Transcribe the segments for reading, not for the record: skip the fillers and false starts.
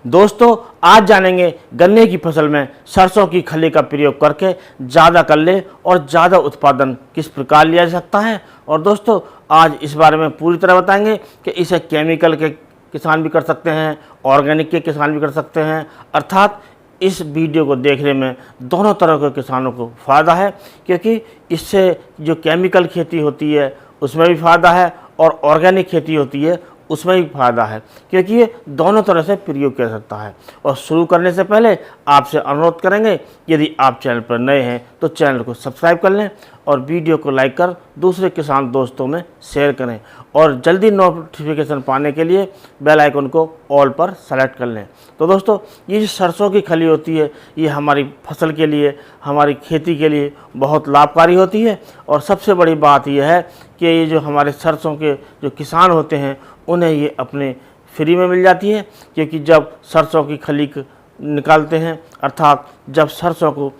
दोस्तों आज जानेंगे गन्ने की फसल में सरसों की खली का प्रयोग करके ज़्यादा कल्ले और ज़्यादा उत्पादन किस प्रकार लिया जा सकता है। और दोस्तों आज इस बारे में पूरी तरह बताएंगे कि इसे केमिकल के किसान भी कर सकते हैं, ऑर्गेनिक के किसान भी कर सकते हैं। अर्थात इस वीडियो को देखने में दोनों तरह के किसानों को फ़ायदा है, क्योंकि इससे जो केमिकल खेती होती है उसमें भी फ़ायदा है और ऑर्गेनिक खेती होती है उसमें भी फ़ायदा है, क्योंकि ये दोनों तरह से प्रयोग किया सकता है। और शुरू करने से पहले आपसे अनुरोध करेंगे, यदि आप चैनल पर नए हैं तो चैनल को सब्सक्राइब कर लें और वीडियो को लाइक कर दूसरे किसान दोस्तों में शेयर करें और जल्दी नोटिफिकेशन पाने के लिए बेल आइकन को ऑल पर सेलेक्ट कर लें। तो दोस्तों ये जो सरसों की खली होती है ये हमारी फसल के लिए, हमारी खेती के लिए बहुत लाभकारी होती है। और सबसे बड़ी बात यह है कि ये जो हमारे सरसों के जो किसान होते हैं उन्हें ये अपने फ्री में मिल जाती है, क्योंकि जब सरसों की खली निकालते हैं, अर्थात जब सरसों को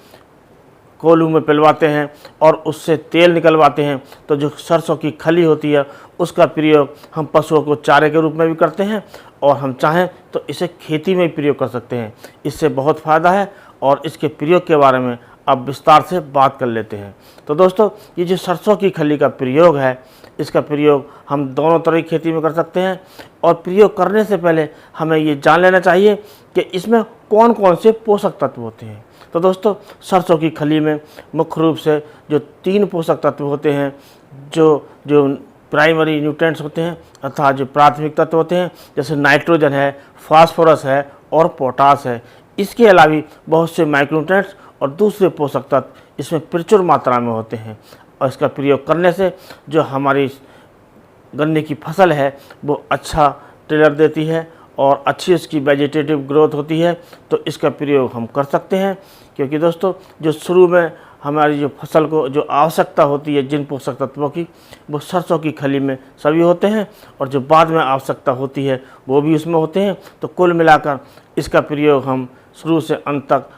कोल्हू में पिलवाते हैं और उससे तेल निकलवाते हैं, तो जो सरसों की खली होती है उसका प्रयोग हम पशुओं को चारे के रूप में भी करते हैं और हम चाहें तो इसे खेती में भी प्रयोग कर सकते हैं। इससे बहुत फ़ायदा है और इसके प्रयोग के बारे में अब विस्तार से बात कर लेते हैं। तो दोस्तों ये जो सरसों की खली का प्रयोग है, इसका प्रयोग हम दोनों तरह की खेती में कर सकते हैं। और प्रयोग करने से पहले हमें ये जान लेना चाहिए कि इसमें कौन कौन से पोषक तत्व होते हैं। तो दोस्तों सरसों की खली में मुख्य रूप से जो 3 पोषक तत्व होते हैं, जो प्राइमरी न्यूट्रिएंट्स होते हैं, अर्थात जो प्राथमिक तत्व होते हैं, जैसे नाइट्रोजन है, फास्फोरस है और पोटास है। इसके अलावा बहुत से माइक्रोन्यूट्रिएंट्स और दूसरे पोषक तत्व इसमें प्रचुर मात्रा में होते हैं। और इसका प्रयोग करने से जो हमारी गन्ने की फसल है वो अच्छा टेलर देती है और अच्छी इसकी वेजिटेटिव ग्रोथ होती है। तो इसका प्रयोग हम कर सकते हैं, क्योंकि दोस्तों जो शुरू में हमारी जो फसल को जो आवश्यकता होती है जिन पोषक तत्वों की, वो सरसों की खली में सभी होते हैं और जो बाद में आवश्यकता होती है वो भी उसमें होते हैं। तो कुल मिलाकर इसका प्रयोग हम शुरू से अंत तक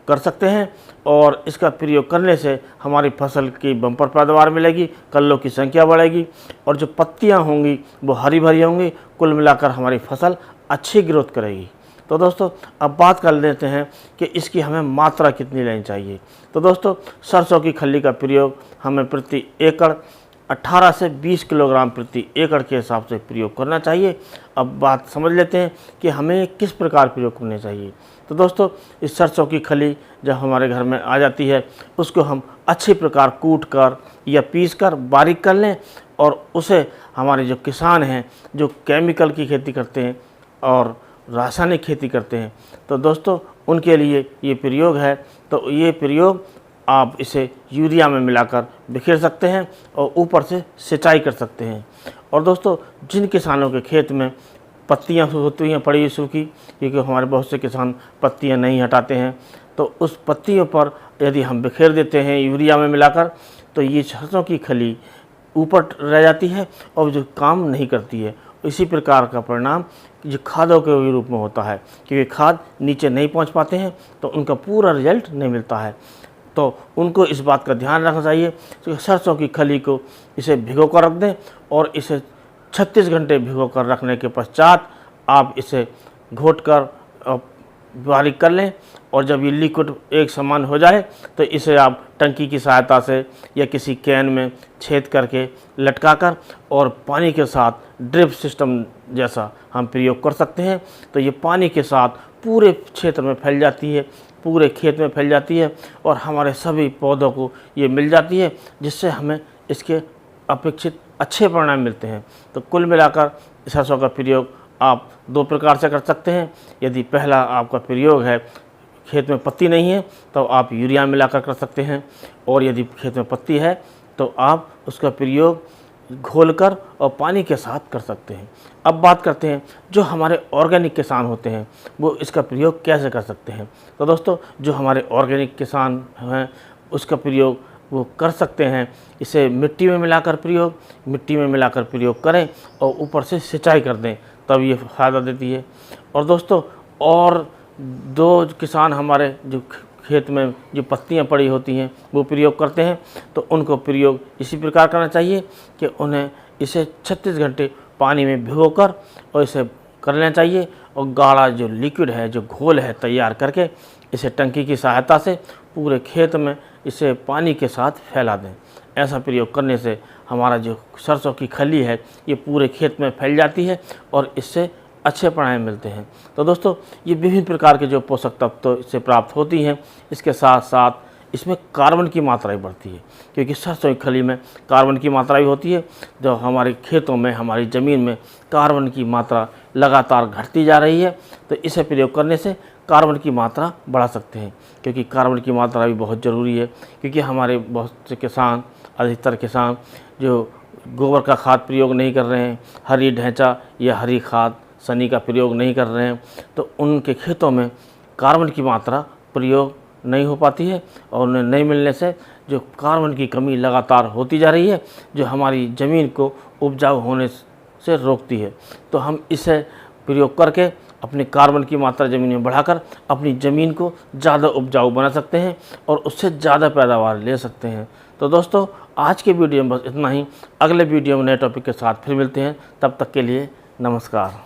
कर सकते हैं और इसका प्रयोग करने से हमारी फसल की बम्पर पैदावार मिलेगी, कल्लों की संख्या बढ़ेगी और जो पत्तियां होंगी वो हरी भरी होंगी। कुल मिलाकर हमारी फसल अच्छी ग्रोथ करेगी। तो दोस्तों अब बात कर लेते हैं कि इसकी हमें मात्रा कितनी लेनी चाहिए। तो दोस्तों सरसों की खली का प्रयोग हमें प्रति एकड़ 18 से 20 किलोग्राम प्रति एकड़ के हिसाब से प्रयोग करना चाहिए। अब बात समझ लेते हैं कि हमें किस प्रकार प्रयोग करने चाहिए। तो दोस्तों इस सरसों की खली जब हमारे घर में आ जाती है उसको हम अच्छी प्रकार कूट कर या पीस कर बारीक कर लें और उसे हमारे जो किसान हैं जो केमिकल की खेती करते हैं और रासायनिक खेती करते हैं, तो दोस्तों उनके लिए ये प्रयोग है। तो ये प्रयोग आप इसे यूरिया में मिलाकर बिखेर सकते हैं और ऊपर से सिंचाई कर सकते हैं। और दोस्तों जिन किसानों के खेत में पत्तियां होती हैं पड़ी सूखी, क्योंकि हमारे बहुत से किसान पत्तियां नहीं हटाते हैं, तो उस पत्तियों पर यदि हम बिखेर देते हैं यूरिया में मिलाकर, तो ये सरसों की खली ऊपर रह जाती है और जो काम नहीं करती है। इसी प्रकार का परिणाम जो खादों के रूप में होता है, क्योंकि खाद नीचे नहीं पहुंच पाते हैं तो उनका पूरा रिजल्ट नहीं मिलता है। तो उनको इस बात का ध्यान रखना चाहिए कि सरसों की खली को इसे भिगो कर रख दें और इसे 36 घंटे भिगो कर रखने के पश्चात आप इसे घोट कर बारीक कर लें। और जब ये लिक्विड एक समान हो जाए तो इसे आप टंकी की सहायता से या किसी कैन में छेद करके लटका कर और पानी के साथ ड्रिप सिस्टम जैसा हम प्रयोग कर सकते हैं। तो ये पानी के साथ पूरे क्षेत्र में फैल जाती है, पूरे खेत में फैल जाती है और हमारे सभी पौधों को ये मिल जाती है, जिससे हमें इसके अपेक्षित अच्छे परिणाम मिलते हैं। तो कुल मिलाकर सरसों का प्रयोग आप 2 प्रकार से कर सकते हैं। यदि पहला आपका प्रयोग है खेत में पत्ती नहीं है तो आप यूरिया मिलाकर कर सकते हैं, और यदि खेत में पत्ती है तो आप उसका प्रयोग घोलकर और पानी के साथ कर सकते हैं। अब बात करते हैं जो हमारे ऑर्गेनिक किसान होते हैं वो इसका प्रयोग कैसे कर सकते हैं। तो दोस्तों जो हमारे ऑर्गेनिक किसान हैं उसका प्रयोग वो कर सकते हैं, इसे मिट्टी में मिलाकर प्रयोग करें और ऊपर से सिंचाई कर दें, तब ये फ़ायदा देती है। और दोस्तों और 2 किसान हमारे जो खेत में जो पत्तियां पड़ी होती हैं वो प्रयोग करते हैं, तो उनको प्रयोग इसी प्रकार करना चाहिए कि उन्हें इसे 36 घंटे पानी में भिगोकर और इसे कर लेना चाहिए और गाढ़ा जो लिक्विड है, जो घोल है तैयार करके इसे टंकी की सहायता से पूरे खेत में इसे पानी के साथ फैला दें। ऐसा प्रयोग करने से हमारा जो सरसों की खली है ये पूरे खेत में फैल जाती है और इससे अच्छे परिणाम मिलते हैं। तो दोस्तों, ये विभिन्न प्रकार के जो पोषक तत्व तो इससे प्राप्त होती हैं, इसके साथ साथ इसमें कार्बन की मात्रा भी बढ़ती है, क्योंकि सरसों की खली में कार्बन की मात्रा भी होती है। जो हमारे खेतों में, हमारी ज़मीन में कार्बन की मात्रा लगातार घटती जा रही है, तो इसे प्रयोग करने से कार्बन की मात्रा बढ़ा सकते हैं, क्योंकि कार्बन की मात्रा भी बहुत ज़रूरी है। क्योंकि हमारे बहुत से किसान, अधिकतर किसान जो गोबर का खाद प्रयोग नहीं कर रहे हैं, हरी ढैंचा या हरी खाद सनी का प्रयोग नहीं कर रहे हैं, तो उनके खेतों में कार्बन की मात्रा प्रयोग नहीं हो पाती है और उन्हें नहीं मिलने से जो कार्बन की कमी लगातार होती जा रही है, जो हमारी ज़मीन को उपजाऊ होने से रोकती है। तो हम इसे प्रयोग करके अपने कार्बन की मात्रा ज़मीन में बढ़ाकर अपनी ज़मीन को ज़्यादा उपजाऊ बना सकते हैं और उससे ज़्यादा पैदावार ले सकते हैं। तो दोस्तों, आज के वीडियो में बस इतना ही। अगले वीडियो में नए टॉपिक के साथ फिर मिलते हैं। तब तक के लिए नमस्कार।